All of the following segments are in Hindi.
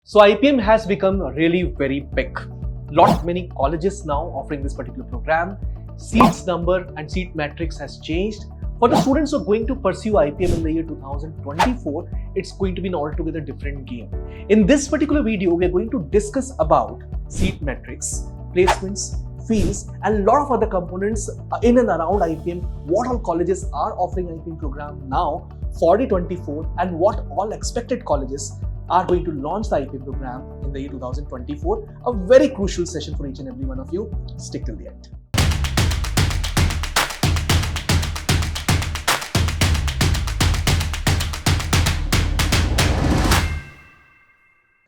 So IPM has become really very big. Lot many colleges now offering this particular program. Seats number and seat matrix has changed. For the students who are going to pursue IPM in the year 2024, it's going to be an altogether different game. In this particular video, we are going to discuss about seat metrics, placements, fees, and a lot of other components in and around IPM, what all colleges are offering IPM program now for the 24, and what all expected colleges are going to launch the IPM program in the year 2024. A very crucial session for each and every one of you. Stick till the end.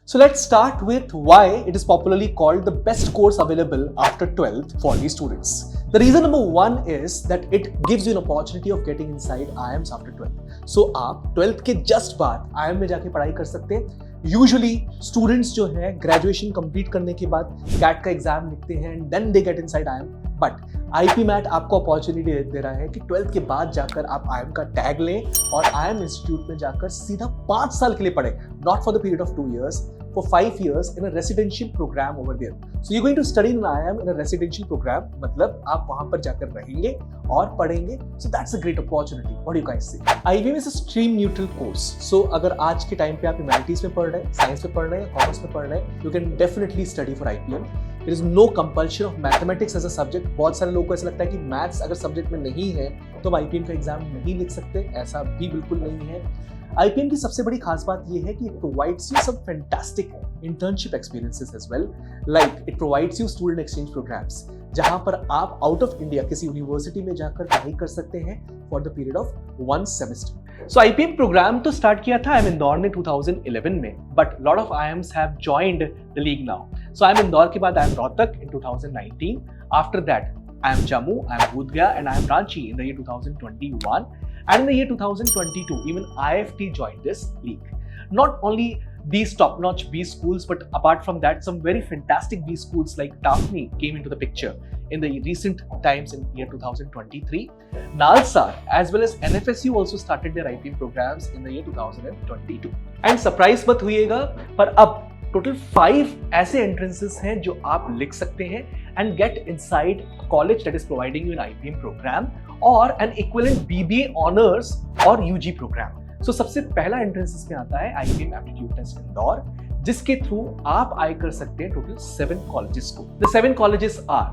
So let's start with why it is popularly called the best course available after 12th for these students. The reason number one is that it gives you an opportunity of getting inside IIMs after 12th. So आप 12th के just बाद IIM में जाके पढ़ाई कर सकते हैं. Usually students जो हैं graduation complete करने के बाद CAT का एग्जाम लिखते हैं and then they get inside IIM. But IPMAT आपको अपॉर्चुनिटी दे रहा है कि 12th के बाद जाकर आप IIM का टैग लें और IIM इंस्टीट्यूट में जाकर सीधा 5 साल के लिए पढ़ें. Not for the period of 2 years, for 5 years in a residential program over there. So you're going to study in IIM in a residential program. मतलब आप वहाँ पर जाकर रहेंगे और पढ़ेंगे. So that's a great opportunity. What do you guys say? IPM is a stream neutral course. So अगर आज के टाइम पे आप humanities में पढ़ रहे हैं, साइंस में पढ़ रहे हैं, कॉमर्स में पढ़ रहे हैं, you can definitely study for IPM. There is no compulsion of mathematics as a subject. बहुत सारे लोगों को ऐसा लगता है कि मैथ्स अगर सब्जेक्ट में नहीं है तो हम IPM का एग्जाम नहीं लिख सकते. ऐसा भी बिल्कुल नहीं है. IPM की सबसे बड़ी खास बात ये है कि it provides you some fantastic internship experiences as well. Like it provides you student exchange programs, जहाँ पर आप out of India किसी यूनिवर्सिटी में जाकर पढ़ाई कर सकते हैं for the period of 1 semester. So IPM program तो start किया था IIM इंदौर ने 2011 में, but lot of IIMs have joined the league now. So IIM Indore के बाद IIM Rohtak in 2019. After that IIM Jammu, IIM Bodh Gaya, and IIM Ranchi in the year 2021. And in the year 2022, even IFT joined this league. Not only these top-notch B schools, but apart from that, some very fantastic B schools like Daphne came into the picture in the recent times in year 2023. Nalsar as well as NFSU also started their IPM programs in the year 2022. And surprise मत हुइएगा, पर अब टोटल 5 ऐसे एंट्रेंसेस हैं जो आप लिख सकते हैं and get inside a college that is providing you an IPM program or an equivalent BBA honors or UG program. So सबसे पहला एंट्रेंसेस में आता है IPM एप्टीट्यूड टेस्ट इंदौर, जिसके थ्रू आप आई कर सकते हैं टोटल 7 कॉलेजेस को. The 7 colleges are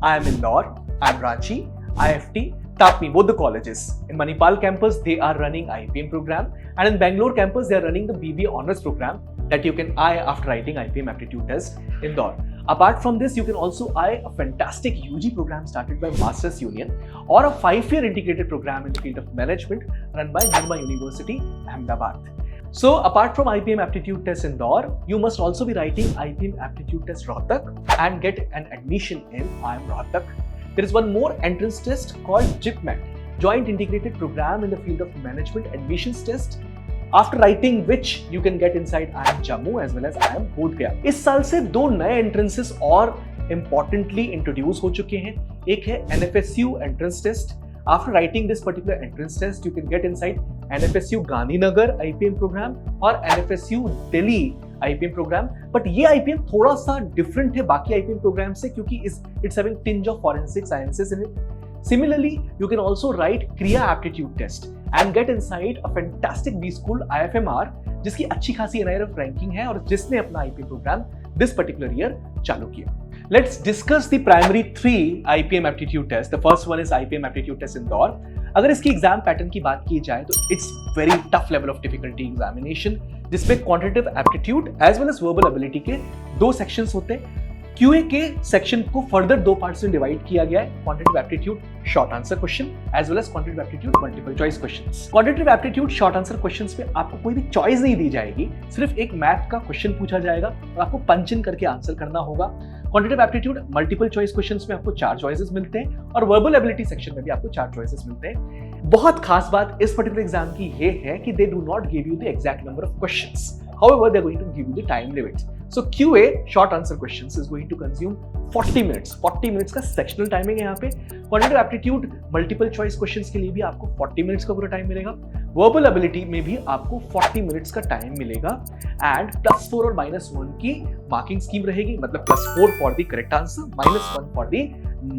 IIM Indore, IIM Ranchi, IFT, TAPMI, both the colleges. In Manipal campus, they are running IPM program, and in Bangalore campus, they are running the BBA honors program that you can eye after writing IPM aptitude test Indore. Apart from this, you can also eye a fantastic UG program started by Masters Union or a 5-year integrated program in the field of management run by Nirma University, Ahmedabad. So apart from IPM aptitude test Indore, you must also be writing IPM aptitude test Rohtak and get an admission in IIM Rohtak. There is one more entrance test called JIPMAT, Joint Integrated Program in the Field of Management Admissions Test, after writing which you can get inside IIM Jammu as well as IIM Bodh Gaya. इस साल से 2 नए एंट्रेंसेस और importantly इंट्रोड्यूस हो चुके हैं. एक है NFSU entrance test. After writing this particular entrance test, you can get inside NFSU Gandhinagar IPM program or NFSU Delhi IPM program. But ये IPM थोड़ा सा different है बाकी IPM program से, क्योंकि it's having tinge of forensic sciences in it. Similarly, you can also write Kriya aptitude test and get inside a fantastic B school IFMR, जिसकी अच्छी खासी NIRF ranking है और जिसने अपना IPM program this particular year चालू किया. Let's discuss the primary 3 IPM aptitude tests. The first one is IPM aptitude test Indore. अगर इसकी एग्जाम पैटर्न की बात की जाए तो it's very tough level of difficulty examination, जिसमें quantitative aptitude as well as verbal ability के 2 सेक्शंस होते हैं. QA के सेक्शन को फर्दर 2 पार्ट्स में डिवाइड किया गया है. Quantitative aptitude short answer question as well as quantitative aptitude multiple choice questions. Quantitative aptitude short answer questions में आपको कोई भी चॉइस नहीं दी जाएगी, सिर्फ एक मैथ का क्वेश्चन पूछा जाएगा और आपको पंच इन करके आंसर करना होगा. Quantitative aptitude multiple choice questions में आपको 4 चॉइसेस मिलते हैं और वर्बल एबिलिटी सेक्शन में भी आपको 4 चॉइसेस मिलते हैं. बहुत खास बात इस पर्टिकुलर एग्जाम की ये है कि they do not give you the exact number of questions. However, they're going to give you the time limits. So QA short answer questions is going to consume 40 minutes. 40 minutes का sectional timing है यहाँ पे. Quantitative aptitude multiple choice questions के लिए भी आपको 40 minutes का पूरा टाइम मिलेगा. वर्बल एबिलिटी में भी आपको 40 मिनट्स का टाइम मिलेगा एंड +4 और -1 की मार्किंग स्कीम रहेगी, मतलब +4 for the correct answer, -1 for the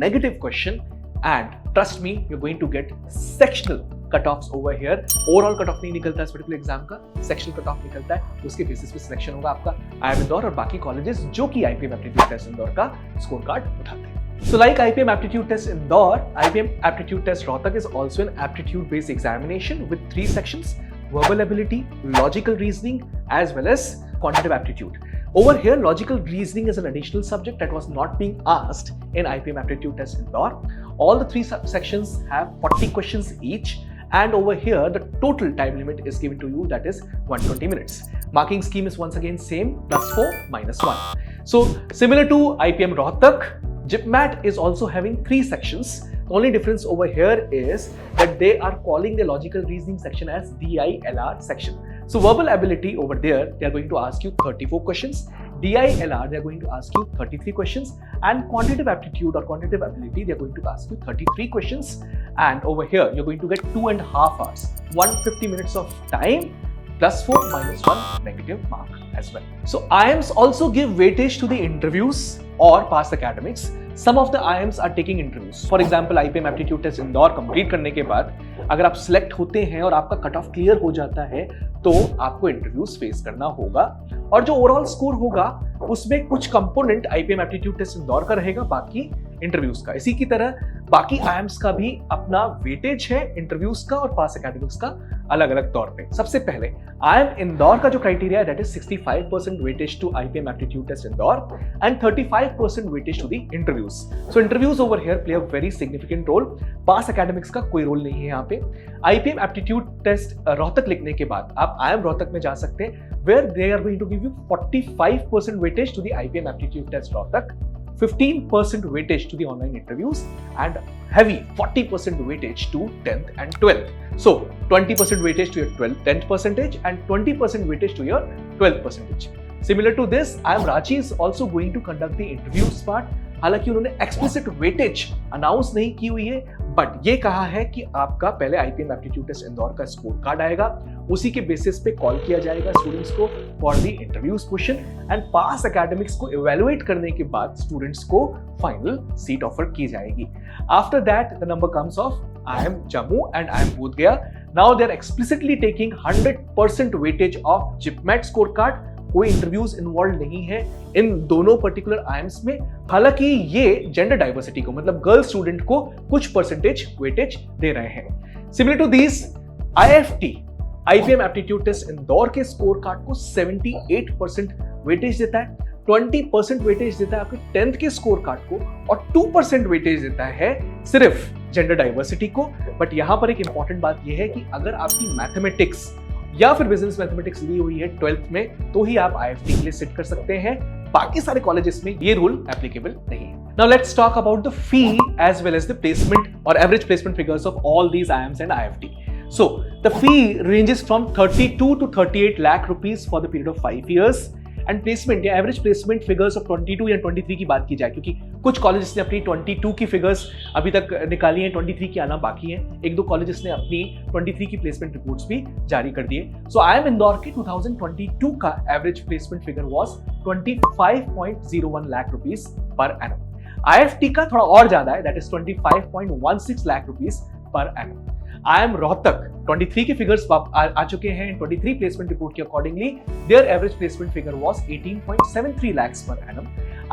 negative question and trust me you are going to get sectional cut offs over here. Overall cut off नहीं निकलता इस पर्टिकुलर एग्जाम का, सेक्शनल कट ऑफ निकलता है, उसके बेसिस पे सिलेक्शन होगा आपका। IIM इंदौर और बाकी कॉलेजेस जो कि IPM एप्टीट्यूड टेस्ट इंदौर का स्कोर कार्ड उठाते हैं। So like IPM aptitude test Indore, IPM aptitude test Rohtak is also an aptitude based examination with 3 sections: verbal ability, logical reasoning, as well as quantitative aptitude. Over here, logical reasoning is an additional subject that was not being asked in IPM aptitude test Indore. All the 3 sections have 40 questions each. And over here, the total time limit is given to you, that is 120 minutes. Marking scheme is once again same, +4, -1. So similar to IPM Rohtak, JIPMAT is also having 3 sections. The only difference over here is that they are calling the logical reasoning section as DILR section. So verbal ability over there, they are going to ask you 34 questions. DILR, they are going to ask you 33 questions. And quantitative aptitude or quantitative ability, they are going to ask you 33 questions. And over here, you're going to get 2.5 hours, 150 minutes of time, +4, -1 negative mark as well. So IIMs also give weightage to the interviews or past academics. Some of the IIMs are taking interviews. For example, IPM aptitude test Indore complete करने के बाद अगर आप सिलेक्ट होते हैं और आपका कट ऑफ क्लियर हो जाता है तो आपको इंटरव्यूज फेस करना होगा और जो ओवरऑल स्कोर होगा उसमें कुछ component IPM aptitude test Indore का रहेगा, बाकी इंटरव्यूज का। इसी की तरह बाकी IIMs का भी अपना वेटेज है इंटरव्यूज का और पास एकेडमिक्स का अलग अलग तौर पे। सबसे पहले IIM इंदौर का जो क्राइटेरिया है that is 65% weightage to IPM aptitude test Indore and 35% weightage to the interviews. So interviews over here play a very significant role. Past academics का कोई रोल नहीं है यहाँ पे। IPM एप्टीट्यूड टेस्ट रोहतक लिखने के बाद आप IIM रोहतक में जा सकते हैं where they are going to give you 45% weightage to the IPM aptitude test Rohtak, 15% weightage to the online interviews and heavy 40% weightage to 10th and 12th. So 20% weightage to your 10th percentage and 20% weightage to your 12th percentage. Similar to this, IIM Ranchi is also going to conduct the interviews part. हालांकि उन्होंने एक्सप्लिसिट वेटेज अनाउंस नहीं की हुई है, बट ये कहा है कि आपका पहले IPM एप्टीट्यूड टेस्ट इंदौर का स्कोर कार्ड आएगा, उसी के बेसिस पे कॉल किया जाएगा स्टूडेंट्स को for the interviews question and pass academics को इवैल्यूएट करने के बाद स्टूडेंट्स को फाइनल सीट ऑफर की जाएगी। After that the number comes of IIM Jammu and IIM Bodh Gaya. Now they are explicitly taking 100% weightage of JIPMAT scorecard. कोई इंटरव्यूज इन्वॉल्व नहीं है इन दोनों पर्टिकुलर IIMs में। हालांकि ये जेंडर डाइवर्सिटी को, मतलब गर्ल स्टूडेंट को कुछ परसेंटेज वेटेज दे रहे हैं। Similar to this, IFT IPM aptitude test Indore के स्कोर कार्ड को 78% वेटेज देता है, 20% वेटेज देता है आपके 10th के स्कोर कार्ड को और 2% वेटेज देता है सिर्फ जेंडर डाइवर्सिटी को। बट यहां पर एक इंपॉर्टेंट बात यह है कि अगर आपकी मैथमेटिक्स या फिर बिजनेस मैथमेटिक्स ली हुई है 12th में तो ही आप IFT के लिए सिट कर सकते हैं, बाकी सारे कॉलेजेस में ये रूल एप्लीकेबल नहीं है। Now let's talk about the fee as well as the placement or average placement figures of all these IIMs and IFT. So the fee ranges from 32 to 38 lakh rupees for the period of 5 years. And placement या एवरेज प्लेसमेंट फिगर्स ऑफ 22 या 23 की बात की जाए, क्योंकि कुछ कॉलेजेस ने अपनी 22 की फिगर्स अभी तक निकाली हैं, 23 की आना बाकी है। एक दो कॉलेजेस ने अपनी 23 की प्लेसमेंट रिपोर्ट्स भी जारी कर दिए। सो IIM इंदौर के 2022 का average placement figure was 25.01 lakh rupees per annum. IFT का थोड़ा और ज्यादा है, that is 25.16 lakh rupees per annum. IIM Rohtak 23 के फिगर्स आ चुके हैं। 23 प्लेसमेंट रिपोर्ट के accordingly there average placement figure was 18.73 lakhs per annum.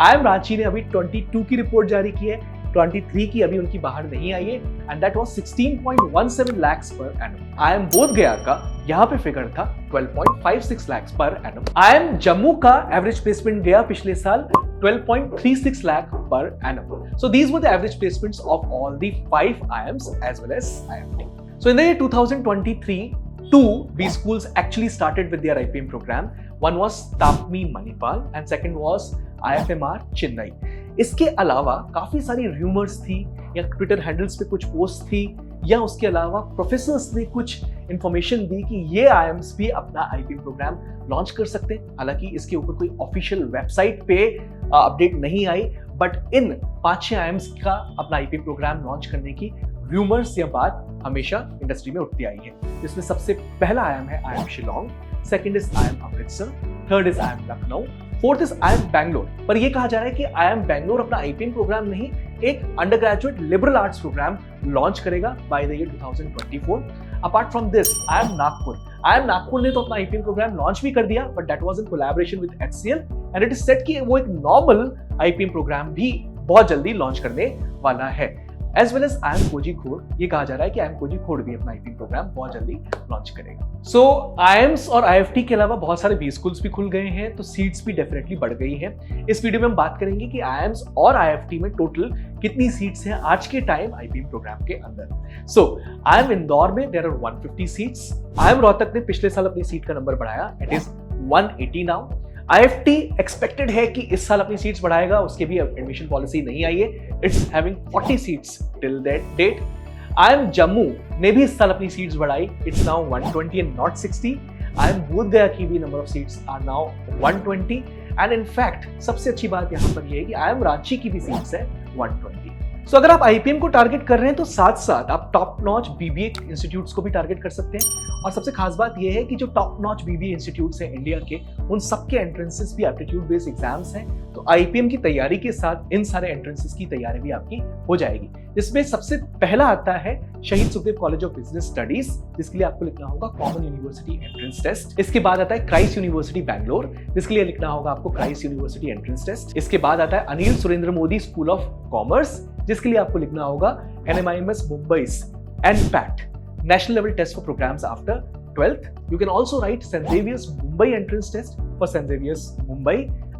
IIM Ranchi ने अभी 22 की रिपोर्ट जारी की है, 23 की अभी उनकी बाहर नहीं आई है and that was 16.17 lakhs per annum. IIM Bodh गया का यहाँ पे फिगर था 12.56 lakhs per annum. IIM Jammu का एवरेज प्लेसमेंट गया पिछले साल 12.36 lakh per annum. So these were the average placements of all the 5 IIMs as well as IFT. So in the year 2023, 2 B schools actually started with their IPM program. One was Tapmi Manipal and second was IFMR Chennai. इसके अलावा काफी सारी रूमर्स थी या ट्विटर हैंडल्स पे कुछ पोस्ट थी या उसके अलावा प्रोफेसर्स ने कुछ इंफॉर्मेशन दी कि ये IIMs भी अपना IPM प्रोग्राम लॉन्च कर सकते हैं। हालांकि इसके ऊपर कोई ऑफिशियल वेबसाइट पे अपडेट नहीं आई, बट इन 5-6 IIMs का अपना IPM प्रोग्राम लॉन्च करने की रूमर्स या बात हमेशा इंडस्ट्री में उठती आई है, जिसमें सबसे पहला IIM है IIM Shillong, second is IIM Amritsar, third is IIM Lucknow, fourth is IIM Bangalore. पर यह कहा जा रहा है कि IIM बैंगलोर अपना IPM प्रोग्राम नहीं, एक undergraduate liberal arts program launch करेगा by the year 2024। Apart from this IIM Nagpur ने तो अपना IPM प्रोग्राम लॉन्च भी कर दिया, but that was in collaboration with HCL and it is set कि वो एक नॉर्मल IPM प्रोग्राम भी बहुत जल्दी लॉन्च करने वाला है। As well as IIM Kozhikode, ये कहा जा रहा है कि IIM कोझिकोड भी अपना IPM प्रोग्राम बहुत जल्दी लॉन्च करेगा। सो IIMs और IFT के अलावा बहुत सारे B स्कूल्स भी खुल गए हैं, तो सीट्स भी डेफिनेटली बढ़ गई हैं। इस वीडियो में हम बात करेंगे कि IIMs और IFT में टोटल कितनी सीट्स हैं आज के टाइम IPM प्रोग्राम के अंदर। सो IIM इंदौर में there are 150 seats. IIM Rohtak ने पिछले साल अपनी सीट का नंबर बढ़ाया, it is 180 now. IFT expected है कि इस साल अपनी सीट्स बढ़ाएगा, उसके भी एडमिशन पॉलिसी नहीं आई है, it's having 40 seats till that date. IIM Jammu ने भी इस साल अपनी सीट्स बढ़ाई, it's now 120 and not 60। IIM Bodh Gaya की भी number of seats are now 120 and in fact सबसे अच्छी बात यहाँ पर यह है कि IIM रांची की भी सीट्स है 120। सो अगर आप IPM को टारगेट कर रहे हैं तो साथ साथ आप टॉप नॉच BBA इंस्टीट्यूट्स को भी टारगेट कर सकते हैं। और सबसे खास बात यह है कि जो टॉप नॉच BBA इंस्टीट्यूट्स हैं इंडिया के, उन सबके एंट्रेंसेस भी एप्टीट्यूड बेस्ड एग्जाम्स हैं, तो IPM की तैयारी के साथ इन सारे एंट्रेंसेस की तैयारी भी आपकी हो जाएगी। जिसमें सबसे पहला आता है शहीद Sukhdev college of business studies, जिसके लिए आपको लिखना होगा कॉमन यूनिवर्सिटी एंट्रेंस टेस्ट। इसके बाद आता है क्राइस्ट यूनिवर्सिटी बैंगलोर, जिसके लिए लिखना होगा आपको क्राइस्ट यूनिवर्सिटी एंट्रेंस टेस्ट। इसके बाद आता है Anil Surendra Modi school of commerce, जिसके लिए आपको लिखना होगा NMIMS Mumbai's NPAT, national level test for programs after 12th. You can also write St. Xavier's Mumbai entrance test for St. Xavier's Mumbai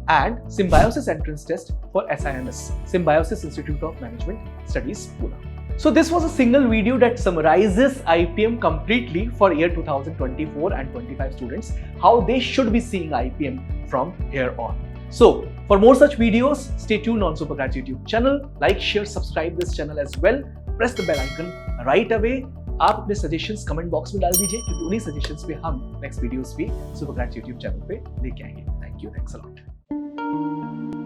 and Symbiosis entrance test for SIMS, Symbiosis Institute of Management Studies, Pune. So this was a single video that summarizes IPM completely for year 2024 and 25 students, how they should be seeing IPM from here on. So for more such videos, stay tuned on Supergrads YouTube channel. Like, share, subscribe this channel as well. Press the bell icon right away. आप अपने सजेशंस कमेंट बॉक्स में डाल दीजिए, क्योंकि उन्हीं सजेशंस पे हम नेक्स्ट वीडियोस भी सुपरग्रैड्स YouTube चैनल पे लेके आएंगे। Thank you, thanks a lot.